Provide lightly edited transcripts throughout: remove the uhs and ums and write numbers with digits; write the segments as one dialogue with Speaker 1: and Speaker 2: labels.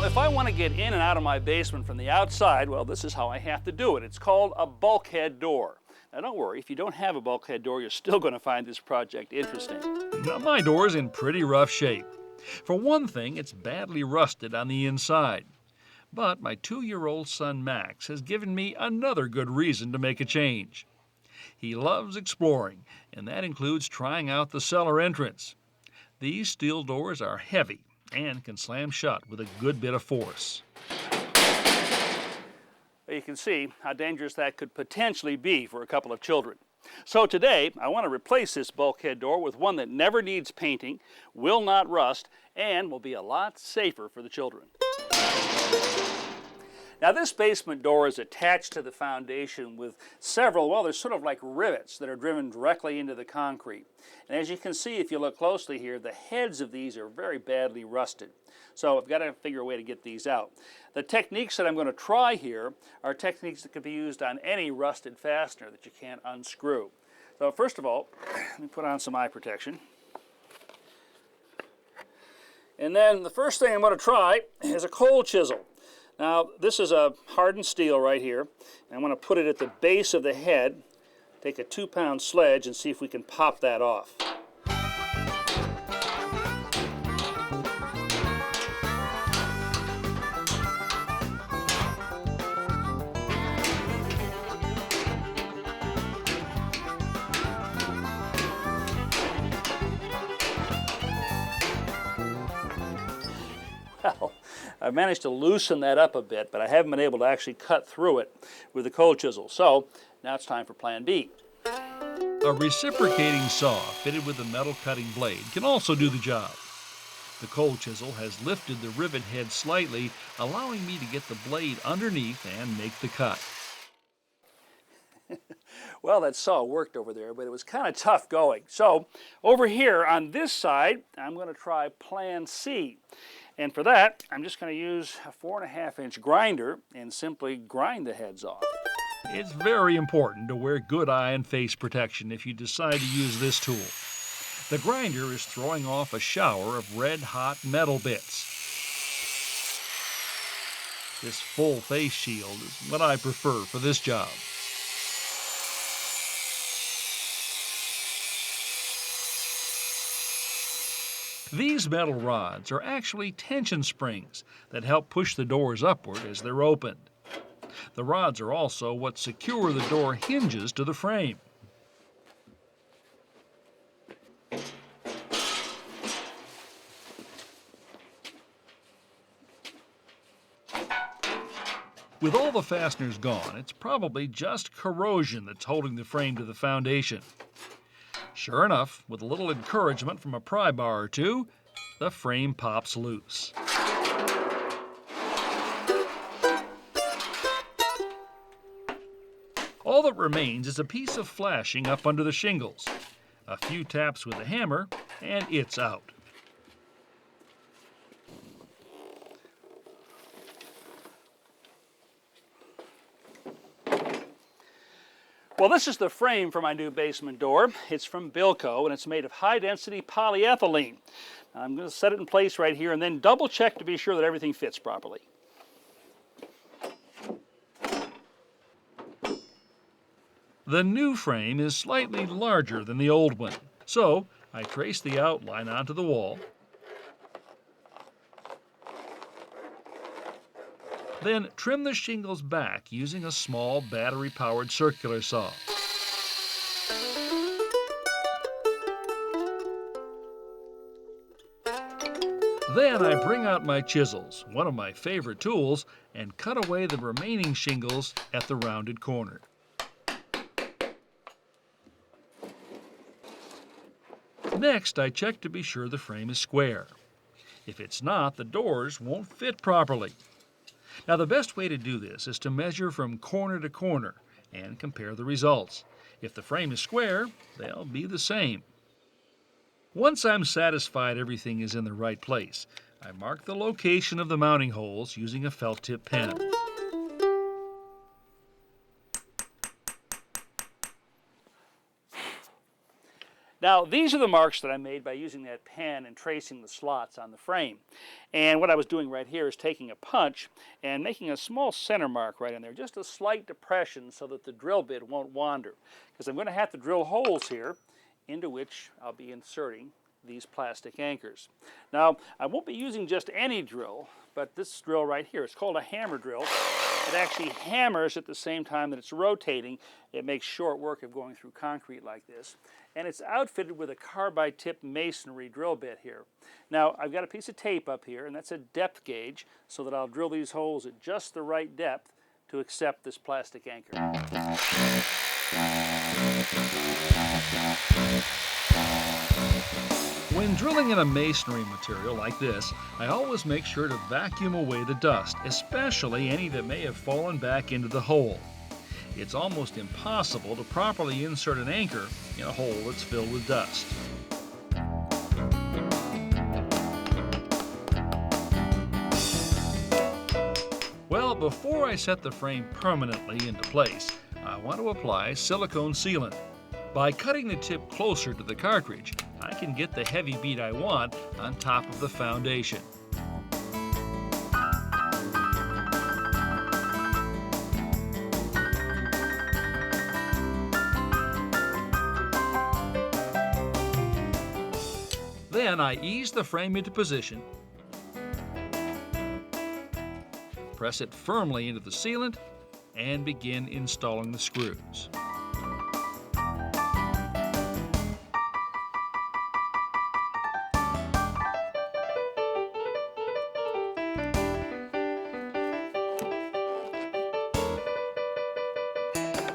Speaker 1: Now, if I want to get in and out of my basement from the outside, well, this is how I have to do it. It's called a bulkhead door. Now, don't worry, if you don't have a bulkhead door, you're still going to find this project interesting.
Speaker 2: Now, my door's in pretty rough shape. For one thing, it's badly rusted on the inside. But my 2-year-old son Max has given me another good reason to make a change. He loves exploring, and that includes trying out the cellar entrance. These steel doors are heavy and can slam shut with a good bit of force.
Speaker 1: You can see how dangerous that could potentially be for a couple of children. So today, I want to replace this bulkhead door with one that never needs painting, will not rust, and will be a lot safer for the children. Now, this basement door is attached to the foundation with several, well, they're sort of like rivets that are driven directly into the concrete. And as you can see, if you look closely here, the heads of these are very badly rusted. So I've got to figure a way to get these out. The techniques that I'm going to try here are techniques that can be used on any rusted fastener that you can't unscrew. So first of all, let me put on some eye protection. And then the first thing I'm going to try is a cold chisel. Now, this is a hardened steel right here. And I'm going to put it at the base of the head, take a 2-pound sledge, and see if we can pop that off. Well, I've managed to loosen that up a bit, but I haven't been able to actually cut through it with the cold chisel. So now it's time for plan B.
Speaker 2: A reciprocating saw fitted with a metal cutting blade can also do the job. The cold chisel has lifted the rivet head slightly, allowing me to get the blade underneath and make the cut.
Speaker 1: Well, that saw worked over there, but it was kind of tough going. So over here on this side, I'm going to try plan C. And for that, I'm just going to use a 4.5-inch grinder and simply grind the heads off.
Speaker 2: It's very important to wear good eye and face protection if you decide to use this tool. The grinder is throwing off a shower of red-hot metal bits. This full face shield is what I prefer for this job. These metal rods are actually tension springs that help push the doors upward as they're opened. The rods are also what secure the door hinges to the frame. With all the fasteners gone, it's probably just corrosion that's holding the frame to the foundation. Sure enough, with a little encouragement from a pry bar or two, the frame pops loose. All that remains is a piece of flashing up under the shingles. A few taps with a hammer, and it's out.
Speaker 1: Well, this is the frame for my new basement door. It's from Bilco, and it's made of high-density polyethylene. I'm going to set it in place right here and then double check to be sure that everything fits properly.
Speaker 2: The new frame is slightly larger than the old one, so I trace the outline onto the wall, then trim the shingles back using a small battery-powered circular saw. Then I bring out my chisels, one of my favorite tools, and cut away the remaining shingles at the rounded corner. Next, I check to be sure the frame is square. If it's not, the doors won't fit properly. Now, the best way to do this is to measure from corner to corner and compare the results. If the frame is square, they'll be the same. Once I'm satisfied everything is in the right place, I mark the location of the mounting holes using a felt tip pen.
Speaker 1: Now, these are the marks that I made by using that pen and tracing the slots on the frame. And what I was doing right here is taking a punch and making a small center mark right in there, just a slight depression so that the drill bit won't wander. Because I'm going to have to drill holes here into which I'll be inserting these plastic anchors. Now, I won't be using just any drill, but this drill right here, it's called a hammer drill. It actually hammers at the same time that it's rotating. It makes short work of going through concrete like this. And it's outfitted with a carbide tip masonry drill bit here. Now, I've got a piece of tape up here, and that's a depth gauge, so that I'll drill these holes at just the right depth to accept this plastic anchor.
Speaker 2: When drilling in a masonry material like this, I always make sure to vacuum away the dust, especially any that may have fallen back into the hole. It's almost impossible to properly insert an anchor in a hole that's filled with dust. Well, before I set the frame permanently into place, I want to apply silicone sealant. By cutting the tip closer to the cartridge, I can get the heavy bead I want on top of the foundation. Then I ease the frame into position, press it firmly into the sealant, and begin installing the screws.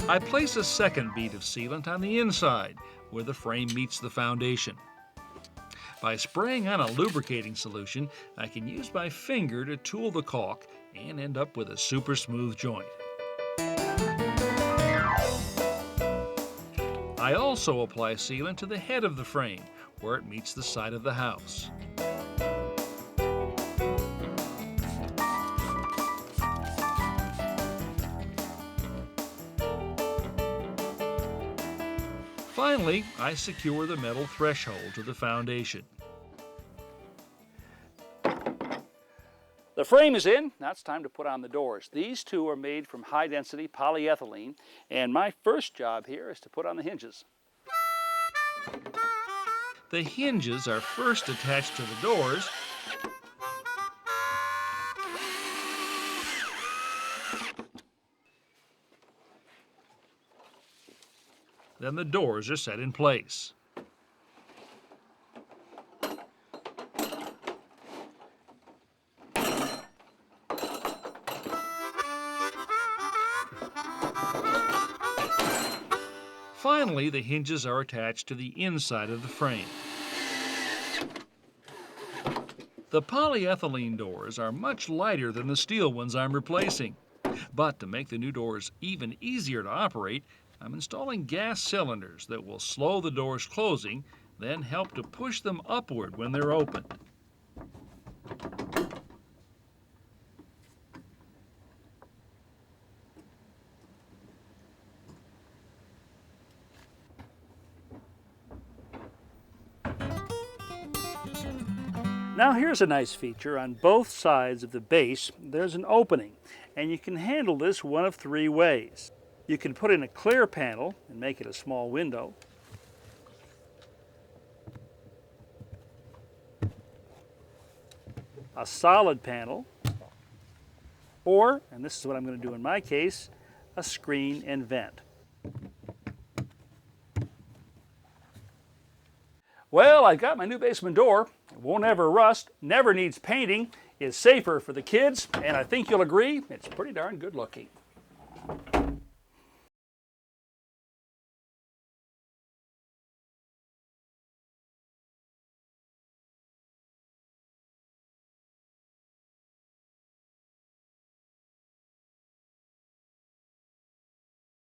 Speaker 2: I place a second bead of sealant on the inside, where the frame meets the foundation. By spraying on a lubricating solution, I can use my finger to tool the caulk and end up with a super smooth joint. I also apply sealant to the head of the frame, where it meets the side of the house. Finally, I secure the metal threshold to the foundation.
Speaker 1: The frame is in. Now it's time to put on the doors. These two are made from high-density polyethylene, and my first job here is to put on the hinges.
Speaker 2: The hinges are first attached to the doors, then the doors are set in place. Finally, the hinges are attached to the inside of the frame. The polyethylene doors are much lighter than the steel ones I'm replacing. But to make the new doors even easier to operate, I'm installing gas cylinders that will slow the doors closing, then help to push them upward when they're opened.
Speaker 1: Now here's a nice feature. On both sides of the base, there's an opening, and you can handle this one of three ways. You can put in a clear panel and make it a small window. A solid panel, or, and this is what I'm going to do in my case, a screen and vent. Well, I got my new basement door. It won't ever rust, never needs painting, is safer for the kids, and I think you'll agree, it's pretty darn good looking.